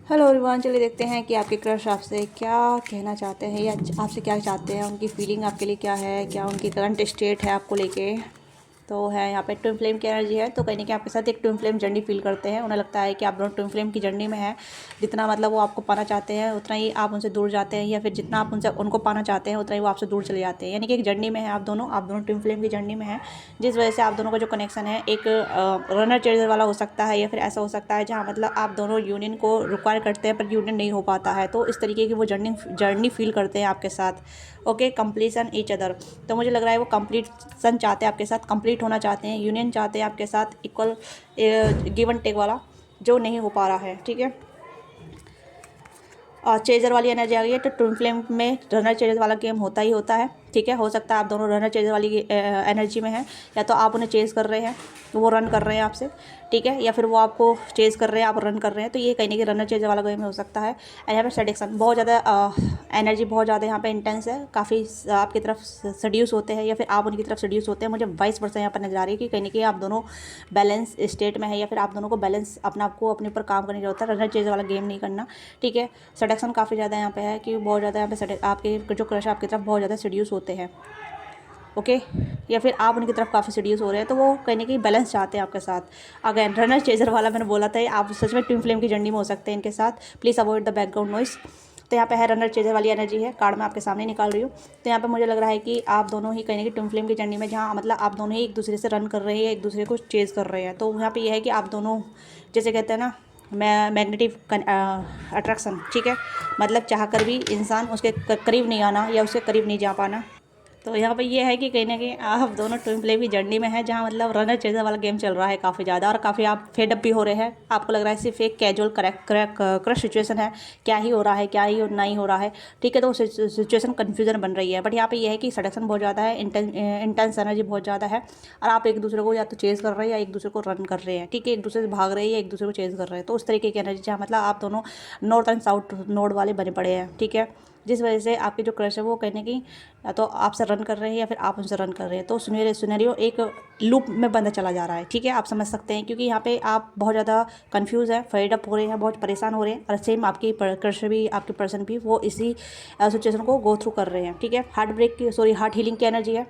Hello everyone, चलिए देखते हैं कि आपके क्रश आपसे क्या कहना चाहते हैं या आपसे क्या चाहते हैं। उनकी फीलिंग आपके लिए क्या है, क्या उनकी करंट स्टेट है आपको लेके। तो है यहाँ पे ट्विन फ्लेम की एनर्जी है, तो कहीं ना कहीं आपके साथ एक ट्विन फ्लेम जर्नी फील करते हैं। उन्हें लगता है कि आप दोनों ट्विन फ्लेम की जर्नी में हैं। जितना मतलब वो आपको पाना चाहते हैं उतना ही आप उनसे दूर जाते हैं, या फिर जितना आप उनसे उनको पाना चाहते हैं उतना ही वो आपसे दूर चले जाते हैं। यानी कि एक जर्नी में है आप दोनों ट्विन फ्लेम की जर्नी में हैं, जिस वजह से आप दोनों का जो कनेक्शन है एक रनर चेजर वाला हो सकता है, या फिर ऐसा हो सकता है जहाँ मतलब आप दोनों यूनियन को रिक्वायर करते हैं पर यूनियन नहीं हो पाता है। तो इस तरीके की वो जर्नी फील करते हैं आपके साथ। Okay, completion each other. तो मुझे लग रहा है वो कंप्लीसन चाहते हैं आपके साथ, कंप्लीट होना चाहते हैं, यूनियन चाहते हैं आपके साथ, इक्वल गिव एंड टेक वाला जो नहीं हो पा रहा है। ठीक है, और चेजर वाली एनर्जी आ गई है, तो ट्विन फ्लेम में रनर चेजर वाला गेम होता ही होता है। ठीक है, हो सकता है आप दोनों रनर चेजर वाली एनर्जी में हैं, या तो आप उन्हें चेज कर रहे हैं तो वो रन कर रहे हैं आपसे। ठीक है, या फिर वो आपको चेज कर रहे हैं आप रन कर रहे हैं। तो ये कहीं ना कहीं रनर चेजर वाला गेम हो सकता है। एंड यहाँ पे सेडिक्शन बहुत ज़्यादा एनर्जी बहुत ज़्यादा यहाँ पे इंटेंस है, काफ़ी आपकी तरफ सड्यूस होते हैं या फिर आप उनकी तरफ सड्यूस होते हैं। मुझे 22% यहाँ पर नजर आ रही है कि कहीं ना कहीं आप दोनों बैलेंस स्टेट में है, या फिर आप दोनों को बैलेंस अपना आपको अपने ऊपर काम करने की जरूरत है, रनर चेजर वाला गेम नहीं करना। ठीक है, सेडक्शन काफ़ी ज़्यादा यहाँ पे है कि बहुत ज़्यादा यहाँ पे आपके जो क्रश आपकी तरफ बहुत ज़्यादा सड्यूस होते हैं। ओके, या फिर आप उनकी तरफ काफ़ी सीरियस हो रहे हैं, तो वो कहीं ना कहीं बैलेंस चाहते हैं आपके साथ। अगेन रनर चेजर वाला मैंने बोला था, आप सच में ट्विन फ्लेम की जर्नी में हो सकते हैं इनके साथ। Please avoid the background noise. तो यहाँ पे है रनर चेजर वाली एनर्जी है, कार्ड मैं आपके सामने निकाल रही हूँ। तो यहाँ पे मुझे लग रहा है कि आप दोनों ही कहीं ना कहीं ट्विन फ्लेम की जर्नी में, जहाँ मतलब आप दोनों ही एक दूसरे से रन कर रहे हैं, एक दूसरे को चेज कर रहे हैं। तो यहाँ पे यह है कि आप दोनों जैसे कहते हैं ना मैग्नेटिक अट्रैक्शन। ठीक है, मतलब चाह कर भी इंसान उसके करीब नहीं आना या उसके करीब नहीं जा पाना। तो यहाँ पे ये है कि कहीं ना कहीं आप दोनों ट्विन फ्लेम की जर्नी में है, जहाँ मतलब रनर चेजर वाला गेम चल रहा है काफ़ी ज़्यादा, और काफ़ी आप फेड अप भी हो रहे हैं। आपको लग रहा है सिर्फ एक कैजुअल क्रश सिचुएशन है, क्या ही हो रहा है क्या ही नहीं हो रहा है। ठीक है, तो सिचुएशन कन्फ्यूजन बन रही है। बट यहाँ पे ये है कि सडक्शन बहुत ज़्यादा है, इंटेंस एनर्जी बहुत ज़्यादा है, और आप एक दूसरे को या तो चेज कर रहे हैं या एक दूसरे को रन कर रहे हैं। ठीक है, एक दूसरे से भाग रहे हैं या एक दूसरे को चेज कर रहे हैं। तो उस तरीके की एनर्जी जहाँ मतलब आप दोनों नॉर्थ एंड साउथ नोड वाले बने पड़े हैं। ठीक है, जिस वजह से आपकी जो क्रश है वो कहीं ना कहीं या तो आपसे रन कर रहे हैं या फिर आप उनसे रन कर रहे हैं। तो सुनेरियो एक लूप में बंदा चला जा रहा है। ठीक है, आप समझ सकते हैं, क्योंकि यहाँ पे आप बहुत ज़्यादा कंफ्यूज है, फेड अप हो रहे हैं, बहुत परेशान हो रहे हैं, और सेम आपकी क्रश भी, आपके पर्सन भी वो इसी सिचुएशन को गो थ्रू कर रहे हैं। ठीक है, हार्ट हीलिंग की एनर्जी है,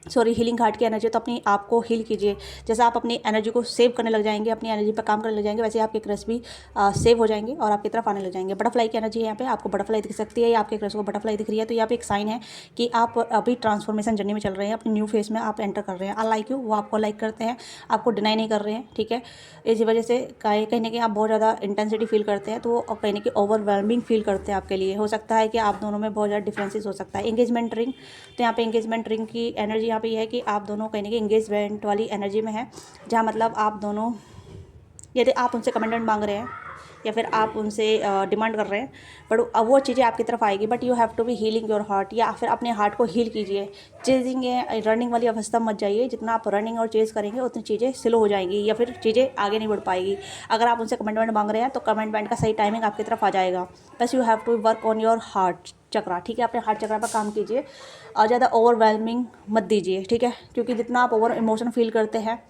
हीलिंग हार्ट की एनर्जी। तो अपनी आप को हील कीजिए। जैसे आप अपनी एनर्जी को सेव करने लग जाएंगे, अपनी एनर्जी पर काम करने लग जाएंगे, वैसे आपके क्रश भी सेव हो जाएंगे और आपकी तरफ आने लग जाएंगे। बटरफ्लाई की एनर्जी है यहाँ पे, आपको बटरफ्लाई दिख सकती है या आपके क्रश को बटरफ्लाई दिख रही है। तो यहाँ पे एक साइन है कि आप अभी ट्रांसफॉर्मेशन जर्नी में चल रहे हैं, अपनी न्यू फेस में आप एंटर कर रहे हैं। आई लाइक यू, वो आपको लाइक करते हैं, आपको डिनाई नहीं कर रहे हैं। ठीक है, इसी वजह से कहीं ना कहीं आप बहुत ज़्यादा इंटेंसिटी फील करते हैं, तो वो कहीं ना कहीं ओवरवेलमिंग फील करते हैं आपके लिए। हो सकता है कि आप दोनों में बहुत ज़्यादा डिफरेंसेस हो सकता है। एंगेजमेंट रिंग, तो यहाँ पे एंगेजमेंट रिंग की एनर्जी यहाँ पे ये है कि आप दोनों कहीं ना कहीं एंगेजमेंट वाली एनर्जी में है, जहाँ मतलब आप दोनों, यदि आप उनसे कमिटमेंट मांग रहे हैं या फिर आप उनसे डिमांड कर रहे हैं, बट अब वो चीज़ें आपकी तरफ आएगी। But you have to be healing your heart, या फिर अपने हार्ट को हील कीजिए। चेजिंग रनिंग वाली अवस्था मत जाइए। जितना आप रनिंग और चेज करेंगे उतनी चीज़ें स्लो हो जाएंगी या फिर चीज़ें आगे नहीं बढ़ पाएगी। अगर आप उनसे कमिटमेंट मांग रहे हैं तो कमिटमेंट का सही टाइमिंग आपकी तरफ आ जाएगा। बस you have to work on your heart chakra. ठीक है, अपने हार्ट चक्रा पर काम कीजिए और ज़्यादा ओवरवेलमिंग मत दीजिए। ठीक है, क्योंकि जितना आप ओवर इमोशन फील करते हैं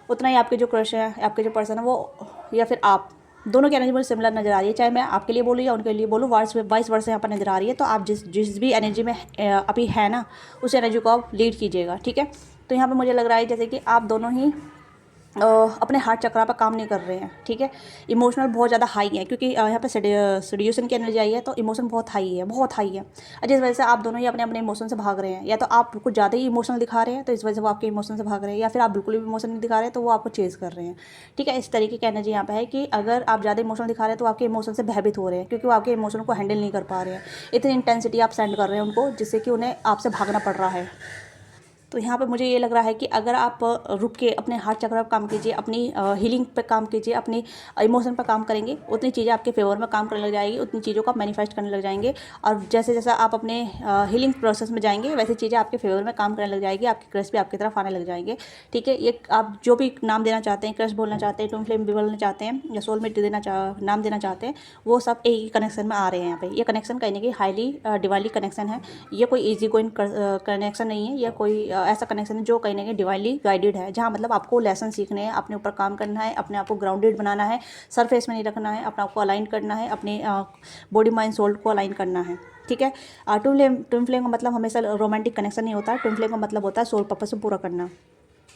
उतना ही आपके जो क्रश है, आपके जो पर्सन है वो, या फिर आप दोनों की एनर्जी मुझे सिमिलर नजर आ रही है। चाहे मैं आपके लिए बोलूँ या उनके लिए बोलूँ, वाइस वर्सा यहाँ पर नजर आ रही है। तो आप जिस जिस भी एनर्जी में अभी है ना, उस एनर्जी को आप लीड कीजिएगा। ठीक है, तो यहाँ पे मुझे लग रहा है जैसे कि आप दोनों ही अपने हार्ट चक्रा पर काम नहीं कर रहे हैं। ठीक है, इमोशनल बहुत ज़्यादा हाई है, क्योंकि यहाँ पे सेड्यूशन की एनर्जी आई है, तो इमोशन बहुत हाई है, बहुत हाई है। और जिस वजह से आप दोनों ही अपने अपने इमोशन से भाग रहे हैं। या तो आप कुछ ज़्यादा ही इमोशनल दिखा रहे हैं तो इस वजह से वो आपके इमोशन से भाग रहे हैं, या फिर आप बिल्कुल भी इमोशन नहीं दिखा रहे हैं तो वो आपको चेज कर रहे हैं। ठीक है, इस तरीके की एनर्जी यहाँ पे है कि अगर आप ज़्यादा इमोशनल दिखा रहे हैं तो आपके इमोशन से भयभीत हो रहे हैं, क्योंकि वो आपके इमोशन को हैंडल नहीं कर पा रहे हैं। इतनी इंटेंसिटी आप सेंड कर रहे हैं उनको, जिससे कि उन्हें आपसे भागना पड़ रहा है। तो यहाँ पे मुझे ये लग रहा है कि अगर आप रुक के अपने हार्ट चक्र पर काम कीजिए, अपनी हीलिंग पे काम कीजिए, अपनी इमोशन पर काम करेंगे, उतनी चीज़ें आपके फेवर में काम करने लग जाएगी, उतनी चीज़ों को आप मैनिफेस्ट करने लग जाएंगे। और जैसे जैसे आप अपने हीलिंग प्रोसेस में जाएंगे, वैसे चीज़ें आपके फेवर में काम करने लग जाएगी, आपके क्रश भी आपकी तरफ आने लग जाएंगे। ठीक है, ये आप जो भी नाम देना चाहते हैं, क्रश बोलना चाहते हैं, ट्विन फ्लेम भी बोलना चाहते हैं, या सोलमेट नाम देना चाहते हैं, वो सब एक ही कनेक्शन में आ रहे हैं। यहाँ पे ये कनेक्शन कहीं ना कहीं हाईली डिवाइनली कनेक्शन है। ये कोई ईजी गोइंग कनेक्शन नहीं है, या कोई ऐसा कनेक्शन है जो कहीं ना कहीं डिवाइनली गाइडेड है, जहाँ मतलब आपको लेसन सीखने हैं, अपने ऊपर काम करना है, अपने आप को ग्राउंडेड बनाना है, सरफेस में नहीं रखना है, अपने आप को अलाइन करना है, अपने बॉडी माइंड सोल को अलाइन करना है, ठीक है। ट्विन फ्लेम का मतलब हमेशा रोमांटिक कनेक्शन नहीं होता है। ट्विन फ्लेम का मतलब होता है सोल पर्पस को पूरा करना,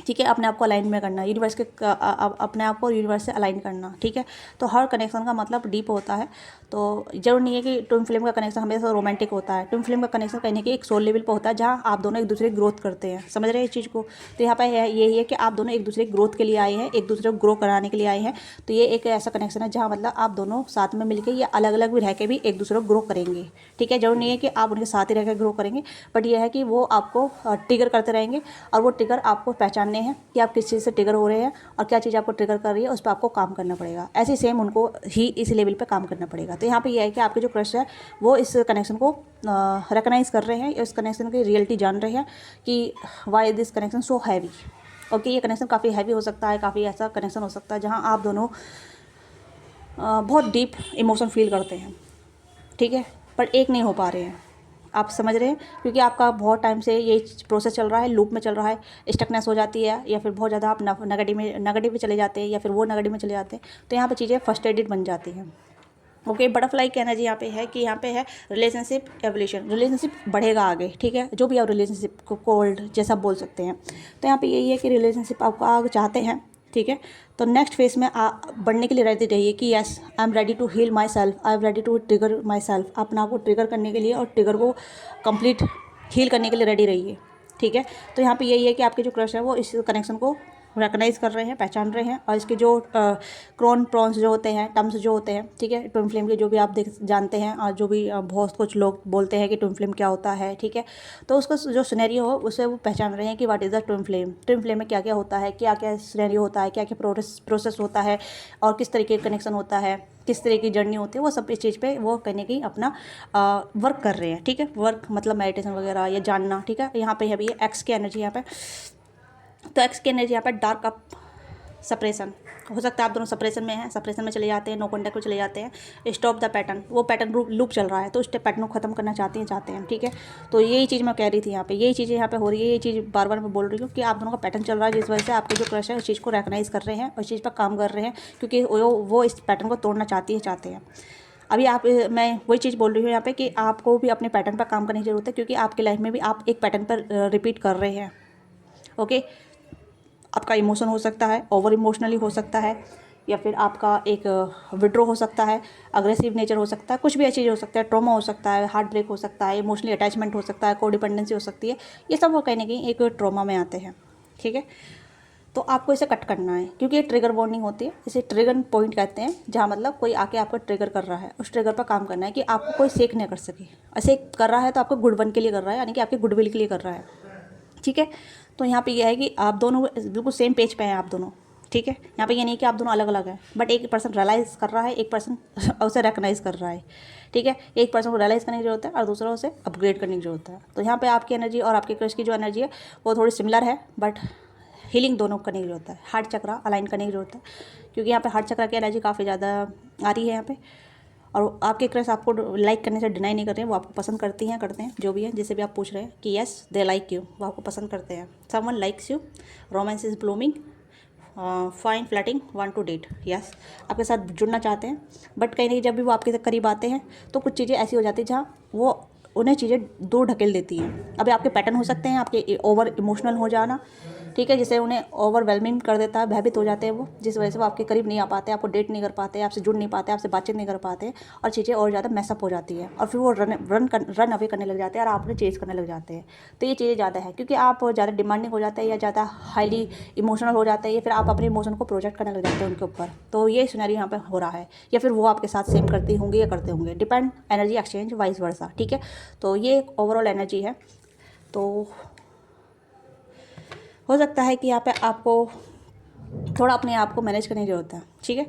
ठीक है, अपने आप को अलाइन में करना, यूनिवर्स के अपने आप को यूनिवर्स से अलाइन करना, ठीक है। तो हर कनेक्शन का मतलब डीप होता है। तो जरूर नहीं है कि ट्विन फ्लेम का कनेक्शन हमेशा रोमांटिक होता है। ट्विन फ्लेम का कनेक्शन कहने की एक सोल लेवल पर होता है, जहाँ आप दोनों एक दूसरे की ग्रोथ करते हैं। समझ रहे हैं इस चीज़ को? तो यहाँ पर यही है कि आप दोनों एक दूसरे की ग्रोथ के लिए आए हैं, एक दूसरे को ग्रो कराने के लिए आए हैं। तो ये एक ऐसा कनेक्शन है जहाँ मतलब आप दोनों साथ में मिलकर या अलग अलग भी रह के भी एक दूसरे को ग्रो करेंगे, ठीक है। जरूर नहीं है कि आप उनके साथ ही रह कर ग्रो करेंगे, बट यह है कि वो आपको ट्रिगर करते रहेंगे, और वो ट्रिगर आपको पहचानने हैं कि आप किस चीज़ से ट्रिगर हो रहे हैं और क्या चीज़ आपको ट्रिगर कर रही है, उस पर आपको काम करना पड़ेगा। ऐसे सेम उनको ही इस लेवल पे काम करना पड़ेगा। तो यहाँ पे यह है कि आपके जो क्रश है वो इस कनेक्शन को रिकग्नाइज कर रहे हैं, इस कनेक्शन की रियलिटी जान रहे हैं कि why this connection so heavy. Okay, ये कनेक्शन काफ़ी हैवी हो सकता है, काफ़ी ऐसा कनेक्शन हो सकता है जहाँ आप दोनों बहुत डीप इमोशन फील करते हैं, ठीक है, पर एक नहीं हो पा रहे हैं। आप समझ रहे हैं? क्योंकि आपका बहुत टाइम से ये प्रोसेस चल रहा है, लूप में चल रहा है, स्टकनेस हो जाती है, या फिर बहुत ज़्यादा आप नेगेटिव में चले जाते हैं, या फिर वो नेगेटिव में चले जाते हैं। तो यहाँ पे चीज़ें फ्रस्ट्रेटेड बन जाती हैं। ओके, बटरफ्लाई की एनर्जी यहाँ पे है कि यहाँ पे है रिलेशनशिप एवोल्यूशन, रिलेशनशिप बढ़ेगा आगे, ठीक है। जो भी आप रिलेशनशिप को कोल्ड जैसा बोल सकते हैं। तो यहाँ पे यही है कि रिलेशनशिप आपको आगे चाहते हैं, ठीक है। तो नेक्स्ट फेज में बढ़ने के लिए रेडी रहिए कि yes I am ready to heal myself, I am ready to trigger myself. अपना को ट्रिगर करने के लिए और ट्रिगर को कंप्लीट हील करने के लिए रेडी रहिए, ठीक है। तो यहाँ पे यही है कि आपके जो क्रश है वो इस कनेक्शन को रिकग्नाइज कर रहे हैं, पहचान रहे हैं, और इसके जो क्रोन प्रॉन्स जो होते हैं, टर्म्स जो होते हैं, ठीक है, ट्विन फ्लेम के जो भी आप जानते हैं, और जो भी बहुत कुछ लोग बोलते हैं कि ट्विन फ्लेम क्या होता है, ठीक है। तो उसका जो सिनेरियो हो उसे वो पहचान रहे हैं कि what is the twin flame. Twin flame में क्या क्या होता है, क्या क्या सिनेरियो होता है, क्या क्या प्रोसेस होता है, और किस तरीके का कनेक्शन होता है, किस तरह की जर्नी होती है, वो सब इस चीज़ पे वो कहने की अपना वर्क कर रहे हैं, ठीक है। वर्क मतलब मेडिटेशन वगैरह या जानना, ठीक है। यहाँ पे अभी एक्स की एनर्जी यहाँ पे, तो एक्स की एनर्जी यहाँ पे डार्क अप सप्रेशन हो सकता है। आप दोनों सप्रेशन में हैं, सप्रेशन में चले जाते हैं, नो कॉन्टैक्ट में चले जाते हैं। स्टॉप द पैटर्न, वो पैटर्न लूप चल रहा है, तो उस पैटर्न को खत्म करना चाहते हैं, ठीक है। तो यही चीज़ मैं कह रही थी यहाँ पे, यही चीज़ें यहाँ पे हो रही है, ये चीज़ बार बार मैं बोल रही हूँ कि आप दोनों का पैटर्न चल रहा है, जिस वजह से आपके जो क्रश है उस चीज़ को रिकग्नाइज कर रहे हैं और उस चीज़ पर काम कर रहे हैं, क्योंकि वो इस पैटर्न को तोड़ना चाहते हैं। अभी मैं वही चीज़ बोल रही हूँ यहाँ पे कि आपको भी अपने पैटर्न पर काम करने की जरूरत है, क्योंकि आपकी लाइफ में भी आप एक पैटर्न पर रिपीट कर रहे हैं। ओके, आपका इमोशन हो सकता है, ओवर इमोशनली हो सकता है, या फिर आपका एक विड्रॉ हो सकता है, अग्रेसिव नेचर हो सकता है, कुछ भी चीज़ हो सकता है, ट्रॉमा हो सकता है, हार्ट ब्रेक हो सकता है, इमोशनली अटैचमेंट हो सकता है, कोडिपेंडेंसी हो सकती है। ये सब वो कहीं ना कहीं एक ट्रॉमा में आते हैं, ठीक है। तो आपको इसे कट करना है, क्योंकि ये ट्रिगर वार्निंग होती है, इसे ट्रिगर पॉइंट कहते हैं, जहाँ मतलब कोई आके आपको ट्रिगर कर रहा है, उस ट्रिगर पर काम करना है कि आपको कोई सेक नहीं कर सके। ऐसे कर रहा है तो आपको गुड वन के लिए कर रहा है, यानी कि आपके गुडविल के लिए कर रहा है, ठीक है। तो यहाँ पे यह है कि आप दोनों बिल्कुल सेम पेज पे हैं आप दोनों, ठीक है। यहाँ पे ये नहीं कि आप दोनों अलग अलग हैं, बट एक पर्सन रियलाइज़ कर रहा है, एक पर्सन उसे रिकग्नाइज कर रहा है, ठीक है। एक पर्सन को रियलाइज़ करने की जरूरत है और दूसरा उसे अपग्रेड करने की जरूरत है। तो यहाँ पे आपकी एनर्जी और आपके क्रश की जो एनर्जी है वो थोड़ी सिमिलर है, बट हीलिंग दोनों करने की जरूरत है, हार्ट चक्रा अलाइन करने की जरूरत है, क्योंकि यहाँ पे हार्ट चक्रा की एनर्जी काफ़ी ज़्यादा आ रही है यहाँ पे। और आपके क्रश आपको लाइक करने से डिनाई नहीं कर रहे हैं, वो आपको पसंद करती हैं, करते हैं, जो भी है, जिसे भी आप पूछ रहे हैं कि यस दे लाइक यू, वो आपको पसंद करते हैं। Someone likes you, romance is blooming, fine flattering, want to date, yes आपके साथ जुड़ना चाहते हैं। बट कहीं ना कहीं जब भी वो आपके करीब आते हैं तो कुछ चीज़ें ऐसी हो जाती हैं जहाँ वो उन्हें चीज़ें दूर ढकेल देती हैं। अभी आपके पैटर्न हो सकते हैं, आपके ओवर इमोशनल हो जाना, ठीक है, जिसे उन्हें ओवरवेलमिंग कर देता है, भयभीत हो जाते हैं वो, जिस वजह से वो आपके करीब नहीं आ पाते, आपको डेट नहीं कर पाते, आपसे जुड़ नहीं पाते, आपसे बातचीत नहीं कर पाते, और चीज़ें और ज़्यादा मैसअप हो जाती है, और फिर वो रन अवे करने लग जाते हैं और आप उन्हें चेज करने लग जाते हैं। तो ये चीज़ें ज़्यादा है, क्योंकि आप ज़्यादा डिमांडिंग हो जाते हैं या ज़्यादा हाईली इमोशनल हो जाते हैं, या फिर आप अपने इमोशन को प्रोजेक्ट करने लग जाते हैं उनके ऊपर। तो ये सिनेरियो यहाँ पर हो रहा है, या फिर वो आपके साथ सेम करती होंगी या करते होंगे, depend, energy exchange vice versa, ठीक है। तो ये एक ओवरऑल एनर्जी है। तो हो सकता है कि यहाँ पे आपको थोड़ा अपने आप को मैनेज करने की ज़रूरत है, ठीक है।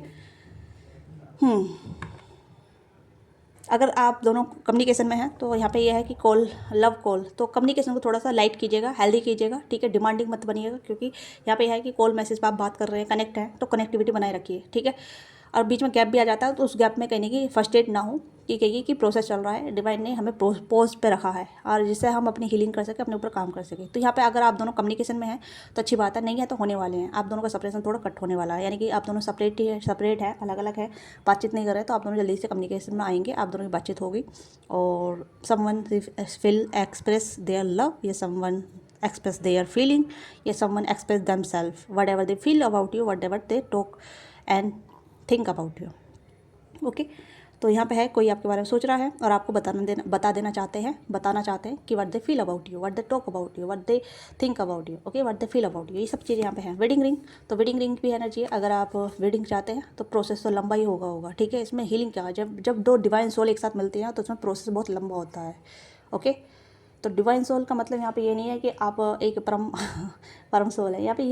अगर आप दोनों कम्युनिकेशन में हैं तो यहाँ पे यह है कि कॉल, लव कॉल, तो कम्युनिकेशन को थोड़ा सा लाइट कीजिएगा, हेल्दी कीजिएगा, ठीक है, डिमांडिंग मत बनिएगा, क्योंकि यहाँ पे यह है कि कॉल मैसेज पर आप बात कर रहे हैं, कनेक्ट हैं, तो कनेक्टिविटी बनाए रखिए, ठीक है। और बीच में गैप भी आ जाता है, तो उस गैप में कहीं कि फर्स्टेड ना हो कि कहिए कि प्रोसेस चल रहा है, डिवाइन ने हमें पोज पे रखा है और जिससे हम अपनी हीलिंग कर सकें, अपने ऊपर काम कर सकें। तो यहाँ पे अगर आप दोनों कम्युनिकेशन में हैं तो अच्छी बात है, नहीं है तो होने वाले हैं, आप दोनों का सेपरेशन थोड़ा कट होने वाला है, यानी कि आप दोनों सेपरेट है, अलग अलग है, बातचीत नहीं कर रहे, तो आप दोनों जल्दी से कम्युनिकेशन में आएंगे, आप दोनों की बातचीत होगी और someone will express their love या समवन express their feeling, या someone express themselves, whatever they feel about you, whatever they talk and think about you. Okay तो यहाँ पे है कोई आपके बारे में सोच रहा है और आपको बताना चाहते हैं कि what they feel about you, what they talk about you, what they think about you, okay, what they feel about you, ये सब चीज़ें यहाँ पे हैं। वेडिंग रिंग, तो वेडिंग रिंग भी एनर्जी है। अगर आप वेडिंग चाहते हैं तो प्रोसेस तो लंबा ही होगा, ठीक है। इसमें हीलिंग क्या है, जब दो डिवाइन सोल एक साथ मिलती हैं तो उसमें प्रोसेस बहुत लंबा होता है, ओके। तो डिवाइन सोल का मतलब यहाँ पे ये नहीं है कि आप एक परम सोल है, यहाँ पे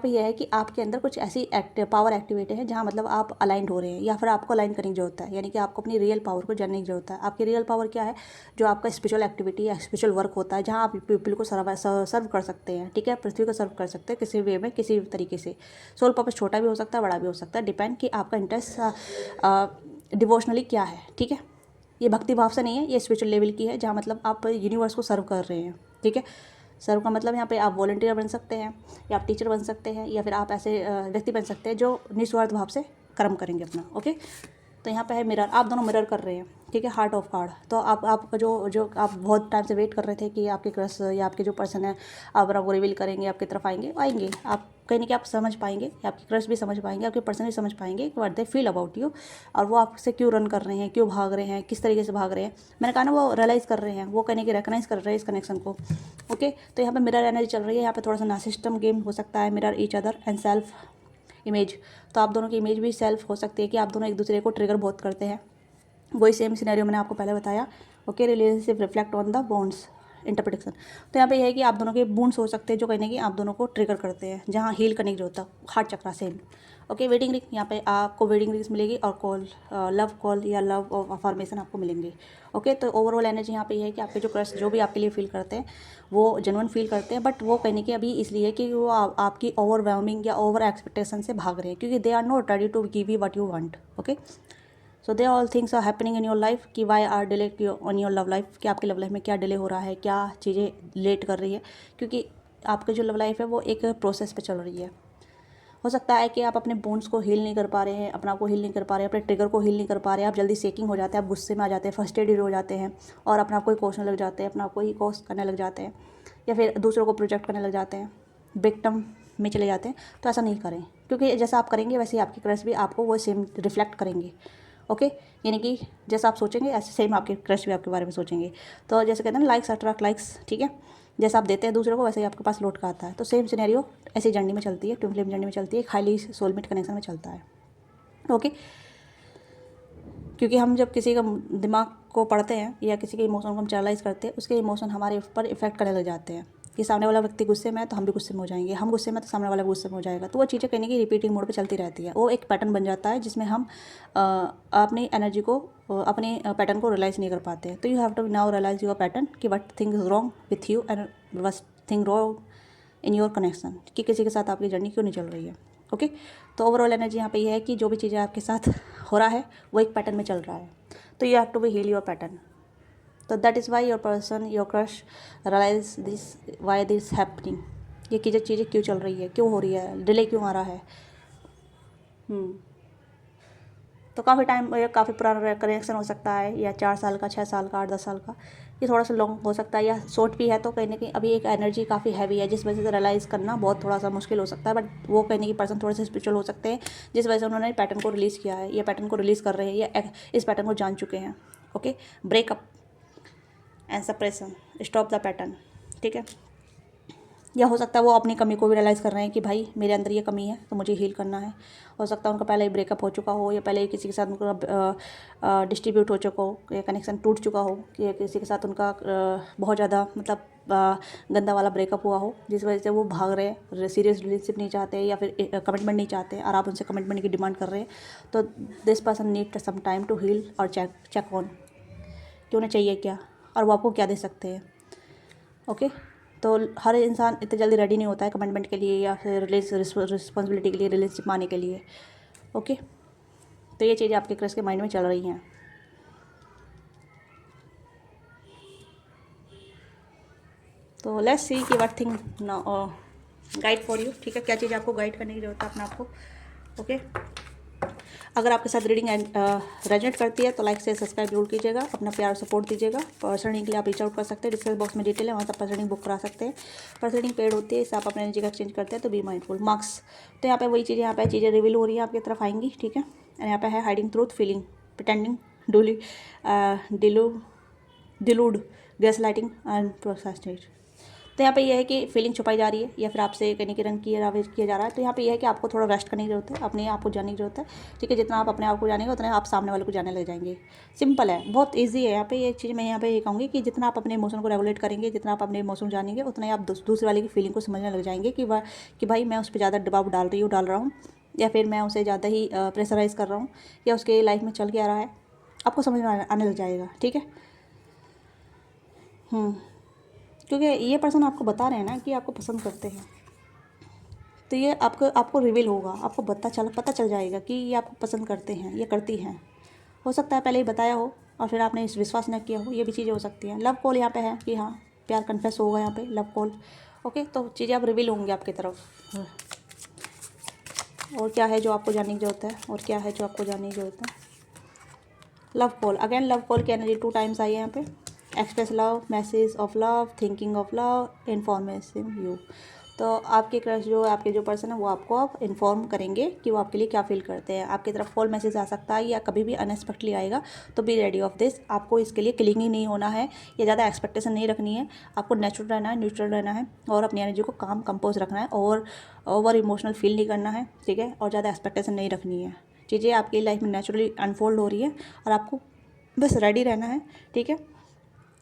यह है कि आपके अंदर कुछ ऐसी पावर एक्टिवेटेड है जहाँ मतलब आप अलाइंड हो रहे हैं या फिर आपको अलाइन करने की जरूरत है, यानी कि आपको अपनी रियल पावर को जानने की जरूरत है। आपकी रियल पावर क्या है, जो आपका स्पिरिचुअल एक्टिविटी या स्पिरिचुअल वर्क होता है, जहाँ आप पीपल को सर्व कर सकते हैं, ठीक है, पृथ्वी को सर्व कर सकते हैं किसी वे में, किसी तरीके से। सोल पर्पस छोटा भी हो सकता है, बड़ा भी हो सकता है, डिपेंड कि आपका इंटरेस्ट डिवोशनली क्या है, ठीक है। ये भक्ति भाव से नहीं है, ये स्पिरिचुअल लेवल की है, जहाँ मतलब आप यूनिवर्स को सर्व कर रहे हैं, ठीक है। सर्व का मतलब यहाँ पे आप वॉलंटियर बन सकते हैं या आप टीचर बन सकते हैं या फिर आप ऐसे व्यक्ति बन सकते हैं जो निस्वार्थ भाव से कर्म करेंगे अपना, ओके। तो यहाँ पे है मिरर, आप दोनों मिरर कर रहे हैं, ठीक है, हार्ट ऑफ कार्ड। तो आपका जो आप बहुत टाइम से वेट कर रहे थे कि आपके क्रश या आपके जो पर्सन है आप वो रिवील करेंगे, आपकी तरफ आएंगे, आप कहीं ना कहीं आप समझ पाएंगे, आपकी क्रश भी समझ पाएंगे, आपके पर्सन भी समझ पाएंगे what they feel about you, और वो आपसे क्यों रन कर रहे हैं, क्यों भाग रहे हैं, किस तरीके से भाग रहे हैं। मैंने कहा ना, वो रियलाइज़ कर रहे हैं, वो कहने की रिकगनाइज कर रहे हैं इस कनेक्शन को, ओके। तो यहाँ पे मिरर एनर्जी चल रही है, यहाँ पे थोड़ा सा नार्सिसिज्म गेम हो सकता है, mirror each other and self image. तो आप दोनों की इमेज भी सेल्फ हो सकती है कि आप दोनों एक दूसरे को ट्रिगर बहुत करते हैं, वही सेम सिनेरियो मैंने आपको पहले बताया, okay. Relationship reflect on the bonds interpretation. तो यहाँ पे यह है कि आप दोनों के बॉन्ड्स हो सकते हैं जो कहीं ना कहीं आप दोनों को ट्रिगर करते हैं, जहाँ हील करने की होता है, हार्ट चक्रा सेम, ओके। वेडिंग रिंग, यहाँ पे आपको वेडिंग रिंग्स मिलेगी और लव कॉल या लव अफर्मेशन आपको मिलेंगे, ओके। तो ओवरऑल एनर्जी यहाँ पे ये है कि आपके जो क्रश जो भी आपके लिए फील करते हैं वो जेन्युइन फील करते हैं, बट वो कहने की अभी इसलिए कि वो आपकी ओवरवेलमिंग या ओवर एक्सपेक्टेशन से भाग रहे हैं, क्योंकि they are not ready to give you what you want, okay. So they all things are happening in your life कि why are delay on your love life, कि आपकी लव लाइफ में क्या डिले हो रहा है, क्या चीज़ें लेट कर रही है, क्योंकि आपकी जो लव लाइफ है वो एक प्रोसेस पे चल रही है। हो सकता है कि आप अपने बोन्स को हील नहीं कर पा रहे हैं, अपना को हील नहीं कर पा रहे हैं, अपने ट्रिगर को हील नहीं कर पा रहे हैं, आप जल्दी शेकिंग हो जाते हैं, आप गुस्से में आ जाते हैं, फ्रस्ट्रेटेड हो जाते हैं और अपना आपको ही कोसने लग जाते हैं, अपना आपको ही कोस करने लग जाते हैं या फिर दूसरों को प्रोजेक्ट करने लग जाते हैं, विक्टिम में चले जाते हैं। तो ऐसा नहीं करें, क्योंकि जैसा आप करेंगे वैसे ही आपके क्रश भी आपको वो सेम रिफ्लेक्ट करेंगे, ओके। यानी कि जैसा आप सोचेंगे ऐसे सेम आपके क्रश भी आपके बारे में सोचेंगे। तो जैसे कहते हैं ना, लाइक्स अट्रैक्ट लाइक्स, ठीक है। जैसा आप देते हैं दूसरों को वैसे ही आपके पास लौट का आता है। तो सेम सिनेरियो ऐसी जर्नी में चलती है, ट्विन फ्लेम जर्नी में चलती है, हाईली सोलमेट कनेक्शन में चलता है, ओके। क्योंकि हम जब किसी का दिमाग को पढ़ते हैं या किसी के इमोशन को हम चैनलाइज करते हैं, उसके इमोशन हमारे ऊपर इफेक्ट करने लग जाते हैं कि सामने वाला व्यक्ति गुस्से में है तो हम भी गुस्से में हो जाएंगे, हम गुस्से में तो सामने वाला गुस्से में हो जाएगा। तो वो चीज़ें कहने की रिपीटिंग मोड पे चलती रहती है, वो एक पैटर्न बन जाता है जिसमें हम अपनी एनर्जी को अपने पैटर्न को रियलाइज़ नहीं कर पाते हैं। तो you have to now realise your pattern कि what thing is wrong with you and what thing wrong in your connection, कि किसी के साथ आपकी जर्नी क्यों नहीं चल रही है, ओके। तो ओवरऑल एनर्जी यहाँ पे ये है कि जो भी चीज़ें आपके साथ हो रहा है वो एक पैटर्न में चल रहा है, तो you have to be heal your pattern. तो that is why your person your crush realise this why this happening, ये चीज़ें क्यों चल रही है, क्यों हो रही है, डिले क्यों आ रहा है। तो काफ़ी टाइम या काफ़ी पुराना कनेक्शन हो सकता है, या 4 साल का, 6 साल का, 8-10 साल का, ये थोड़ा सा लॉन्ग हो सकता है या शॉर्ट भी है। तो कहीं ना कहीं अभी एक एनर्जी काफ़ी हैवी है जिस वजह से रियलाइज़ करना बहुत थोड़ा सा मुश्किल हो सकता है, बट वो कहने की पर्सन थोड़े से स्पिरिचुअल हो सकते हैं जिस वजह से उन्होंने पैटर्न को रिलीज़ किया है, या पैटर्न को रिलीज़ कर रहे हैं या इस पैटर्न को जान चुके हैं, okay. Breakup and suppression, stop the pattern, ठीक है। या हो सकता है वो अपनी कमी को भी रियलाइज़ कर रहे हैं कि भाई मेरे अंदर ये कमी है तो मुझे हील करना है। हो सकता है उनका पहले ही ब्रेकअप हो चुका हो, या पहले ही किसी के साथ उनका डिस्ट्रीब्यूट हो चुका हो, या कनेक्शन टूट चुका हो, कि किसी के साथ उनका बहुत ज़्यादा मतलब गंदा वाला ब्रेकअप हुआ हो जिस वजह से वो भाग रहे हैं, सीरियस रिलेशनशिप नहीं चाहते या फिर कमिटमेंट नहीं चाहते और आप उनसे कमिटमेंट की डिमांड कर रहे हैं। तो this person need some time to heal और चेक ऑन कि उन्हें चाहिए क्या और वो आपको क्या दे सकते हैं, ओके। तो हर इंसान इतने जल्दी रेडी नहीं होता है कमिटमेंट के लिए या फिर रिस्पॉन्सिबिलिटी के लिए, रिलेशनशिप आने के लिए, ओके। तो ये चीज़ें आपके क्रश के माइंड में चल रही हैं। तो लेट्स सी कि what thing guide for you, ठीक है, क्या चीज़ आपको गाइड करने की जरूरत है अपने आप को। ओके, अगर आपके साथ रीडिंग रेजोनेट करती है तो लाइक से सब्सक्राइब जरूर कीजिएगा, अपना प्यार सपोर्ट दीजिएगा। पर्सनल रीडिंग के लिए आप रीच आउट कर सकते हैं, डिस्क्रिप्शन बॉक्स में डिटेल है, वहाँ से पर्सनल रीडिंग बुक करा सकते हैं। पर्सनल रीडिंग पेड होती है, इससे आप अपने एनर्जी का एक्सचेंज करते हैं। तो बी माइंडफुल मार्क्स, तो यहाँ पे वही चीज़ें, यहाँ पे चीज़ें रिवील हो रही है, आपकी तरफ आएंगी, ठीक है। और यहाँ पे है hiding truth, feeling, pretending, delude, gaslighting and procrastinate. तो यहाँ पे ये है कि फीलिंग छुपाई जा रही है या फिर आपसे कहीं की रंग किया जा रहा है। तो यहाँ पे ये है कि आपको थोड़ा रेस्ट करने की जरूरत है, अपने आप को जानने की जरूरत है, ठीक है। जितना आप अपने आप को जानेंगे उतना आप सामने वाले को जाने लग जाएंगे। सिंपल है, बहुत ईजी है। यहाँ पे ये चीज़ मैं यहाँ पे ये कहूँगी कि जितना आप अपने इमोशन को रेगुलेट करेंगे, जितना आप अपने इमोशन जानेंगे, उतना ही आप दूसरे वाले की फीलिंग को समझने लग जाएंगे कि भाई मैं उस पर ज़्यादा दबाव डाल रहा हूँ, या फिर मैं उसे ज़्यादा ही प्रेशराइज़ कर रहा हूँ, या उसके लाइफ में चल के आ रहा है, आपको समझ में आने लग जाएगा, ठीक है। क्योंकि ये पर्सन आपको बता रहे हैं ना कि आपको पसंद करते हैं, तो ये आपको रिवील होगा, आपको पता चल जाएगा कि ये आपको पसंद करते हैं, ये करती हैं। हो सकता है पहले ही बताया हो और फिर आपने इस विश्वास न किया हो, ये भी चीज़ें हो सकती हैं। लव कॉल यहाँ पे है कि हाँ, प्यार कन्फेस होगा यहाँ पे, लव कॉल। ओके, तो चीज़ें अब रिवील होंगी आपकी तरफ। और क्या है जो आपको जानने की ज़रूरत है, और क्या है जो आपको जानने की ज़रूरत है। Love call, again love call की एनर्जी 2 टाइम्स आई है यहाँ पे। Express love, message of love, thinking of love, information you. तो आपके क्रश जो आपके जो पर्सन है वो आपको अब इन्फॉर्म करेंगे कि वो आपके लिए क्या फील करते हैं। आपकी तरफ कॉल मैसेज आ सकता है या कभी भी अनएक्सपेक्टली आएगा, तो बी रेडी ऑफ दिस। आपको इसके लिए क्लिंगी नहीं होना है या ज़्यादा एक्सपेक्टेशन नहीं रखनी है। आपको नेचुरल रहना है, न्यूट्रल रहना है, और अपनी एनर्जी को काम कंपोज रखना है, और ओवर इमोशनल फील नहीं करना है, ठीक है। और ज़्यादा एक्सपेक्टेशन नहीं रखनी है। चीज़ें आपकी लाइफ में नेचुरली अनफोल्ड हो रही है और आपको बस रेडी रहना है, ठीक है।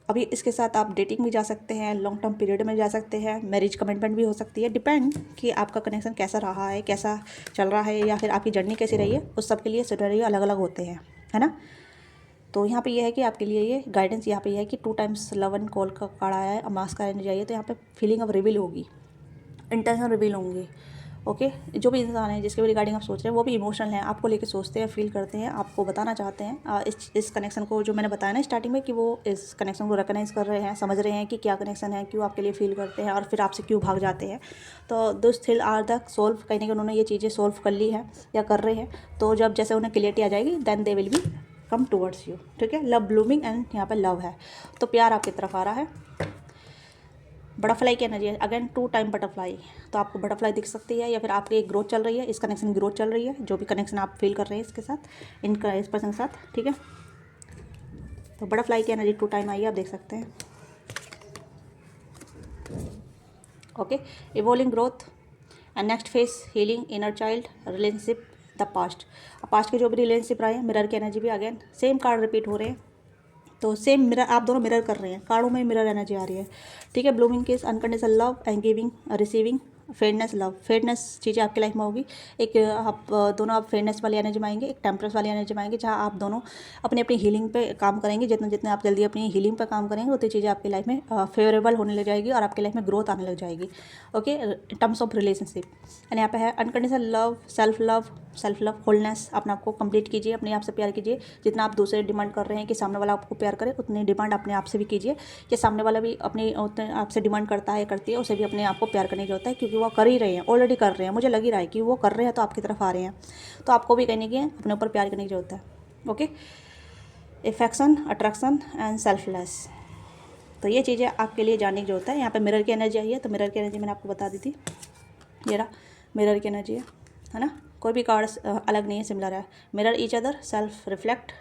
अभी इसके साथ आप डेटिंग भी जा सकते हैं, लॉन्ग टर्म पीरियड में जा सकते हैं, मैरिज कमिटमेंट भी हो सकती है। डिपेंड कि आपका कनेक्शन कैसा रहा है, कैसा चल रहा है, या फिर आपकी जर्नी कैसी रही है, उस सब के लिए सिनेरियो अलग अलग होते हैं, है ना। तो यहाँ पे ये है कि आपके लिए ये गाइडेंस यहाँ पे ये है कि 2 टाइम्स लव एंड कॉल का कार्ड आया है, मास का एनर्जी आई है। तो यहाँ पे फीलिंग अब रिवील होगी, इंटेंशन रिवील होंगे। ओके, जो भी इंसान है जिसके भी रिगार्डिंग आप सोच रहे हैं, वो भी इमोशनल हैं, आपको लेके सोचते हैं, फील करते हैं, आपको बताना चाहते हैं इस कनेक्शन को, जो मैंने बताया ना स्टार्टिंग में, कि वो इस कनेक्शन को रिकग्नाइज कर रहे हैं, समझ रहे हैं कि क्या कनेक्शन है, क्यों आपके लिए फील करते हैं और फिर आपसे क्यों भाग जाते हैं। तो दोस्त थिल आर द सोल्व, कहीं ना कहीं उन्होंने ये चीज़ें सोल्व कर ली है या कर रहे हैं। तो जब जैसे उन्हें क्लियरिटी आ जाएगी, then they will be come towards you, ठीक है। लव ब्लूमिंग, एंड यहाँ पर लव है, तो प्यार आपकी तरफ आ रहा है। बटरफ्लाई की एनर्जी है, अगेन 2 टाइम बटरफ्लाई। तो आपको बटरफ्लाई दिख सकती है, या फिर आपकी एक ग्रोथ चल रही है, इस कनेक्शन की ग्रोथ चल रही है, जो भी कनेक्शन आप फील कर रहे हैं इसके साथ, इस पर्सन के साथ, ठीक है। तो बटरफ्लाई की एनर्जी 2 टाइम आई है, आप देख सकते हैं। Okay, evolving growth and next face, healing, inner child, relationship, the past के जो भी रिलेशनशिप रहे हैं। मिरर की एनर्जी भी अगेन सेम कार्ड रिपीट हो रहे हैं, तो सेम मिरर, आप दोनों मिरर कर रहे हैं, कार्डों में मिरर एनर्जी आ रही है, ठीक है। Blooming case, unconditional love and giving, receiving, fairness love, fairness चीज़ें आपकी लाइफ में होगी। एक आप दोनों आप फेयरनेस वाली एनर्जी में आएंगे, एक टेम्परेंस वाली एनर्जी में आएंगे, जहाँ आप दोनों अपनी अपनी हीलिंग पे काम करेंगे। जितना जितना आप जल्दी अपनी हीलिंग पे काम करेंगे, उतनी चीज़ें आपकी लाइफ में फेवरेबल होने लग जाएगी और आपकी लाइफ में ग्रोथ आने लग जाएगी। Okay, terms of relationship, and यहाँ पे है unconditional love, self love, wholeness, अपने आप को कंप्लीट कीजिए, अपने आप से प्यार कीजिए। जितना आप दूसरे डिमांड कर रहे हैं कि सामने वाला आपको प्यार करे, उतनी डिमांड अपने आप से भी कीजिए, कि सामने वाला भी अपनी उतने आपसे डिमांड करता है, करती है, उसे भी अपने आप को प्यार करने की जरूरत है, क्योंकि वो कर ही रहे हैं, ऑलरेडी कर रहे हैं। मुझे लग ही रहा है कि वो कर रहे हैं, तो आपकी तरफ आ रहे हैं, तो आपको भी कहने की अपने ऊपर प्यार करने की जरूरत है। ओके, इफेक्शन, अट्रैक्शन एंड सेल्फलेस, तो ये चीज़ें आपके लिए जानने की जरूरत है। यहाँ पे मिरर की एनर्जी आई है, तो मिरर की एनर्जी मैंने आपको बता दी थी, ये रहा मिरर की एनर्जी है ना। कोई भी कार्ड अलग नहीं है, सिमिलर है। Mirror each other, self reflect,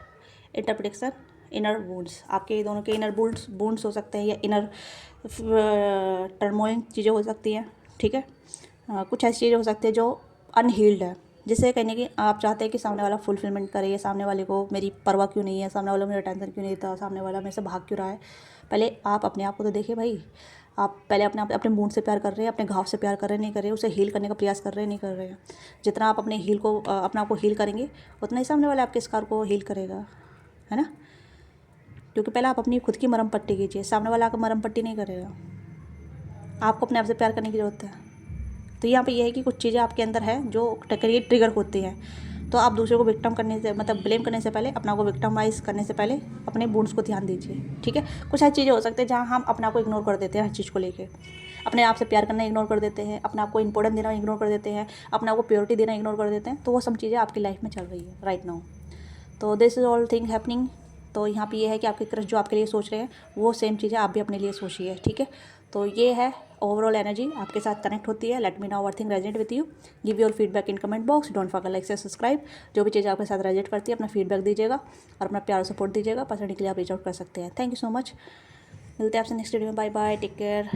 interpretation, inner wounds, आपके दोनों के इनर वुंड्स हो सकते हैं, या इनर टर्मोइल चीज़ें हो सकती हैं, ठीक है। कुछ ऐसी चीज़ें हो सकती है जो अनहील्ड है, जिससे कहने की आप चाहते हैं कि सामने वाला फुलफिलमेंट करे, या सामने वाले को मेरी परवाह क्यों नहीं है, सामने वाला मेरा टेंशन क्यों नहीं देता, सामने वाला मेरे से भाग क्यों रहा है। पहले आप अपने आप को तो देखिए भाई, आप पहले अपने मूड से प्यार कर रहे हैं, अपने घाव से प्यार कर रहे हैं, नहीं कर रहे, उसे हील करने का प्रयास कर रहे हैं, नहीं कर रहे हैं। जितना आप अपने अपने आप को हील करेंगे, उतना ही सामने वाले आपके स्कार को हील करेगा, है ना। क्योंकि पहले आप अपनी खुद की मरहम पट्टी कीजिए, सामने वाला आपको मरहम पट्टी नहीं करेगा। आपको अपने आप से प्यार करने की ज़रूरत है। तो यहाँ पे ये है कि कुछ चीज़ें आपके अंदर है जो ट्रिगर होती हैं, तो आप दूसरे को विक्टिम करने से, मतलब ब्लेम करने से पहले, अपना को विक्टिमाइज़ करने से पहले अपने वुंड्स को ध्यान दीजिए, ठीक है। कुछ ऐसी चीज़ें हो सकती है जहाँ हम अपना को इग्नोर कर देते हैं हर चीज़ को लेके, अपने आप से प्यार करना इग्नोर कर देते हैं, अपने आप को इंपॉर्टेंट देना इग्नोर कर देते हैं, अपने आप को प्योरिटी देना इग्नोर कर देते हैं। तो वो सब चीज़ें आपकी लाइफ में चल रही है राइट नाउ। तो this is all thing happening. तो यहाँ पे ये है कि आपके क्रश जो आपके लिए सोच रहे हैं वो सेम चीज़ें आप भी अपने लिए सोचिए, ठीक है। तो ये है ओवरऑल एनर्जी आपके साथ कनेक्ट होती है। Let me know what thing resonate with you, give your feedback in comment box, don't forget like से सब्सक्राइब। जो भी चीज़ आपके साथ रेजोनेट करती है अपना फीडबैक दीजिएगा और अपना प्यार सपोर्ट दीजिएगा। पसंद के लिए आप रीच आउट कर सकते हैं। Thank you so much. मिलते हैं आपसे नेक्स्ट वीडियो में। Bye bye, take care.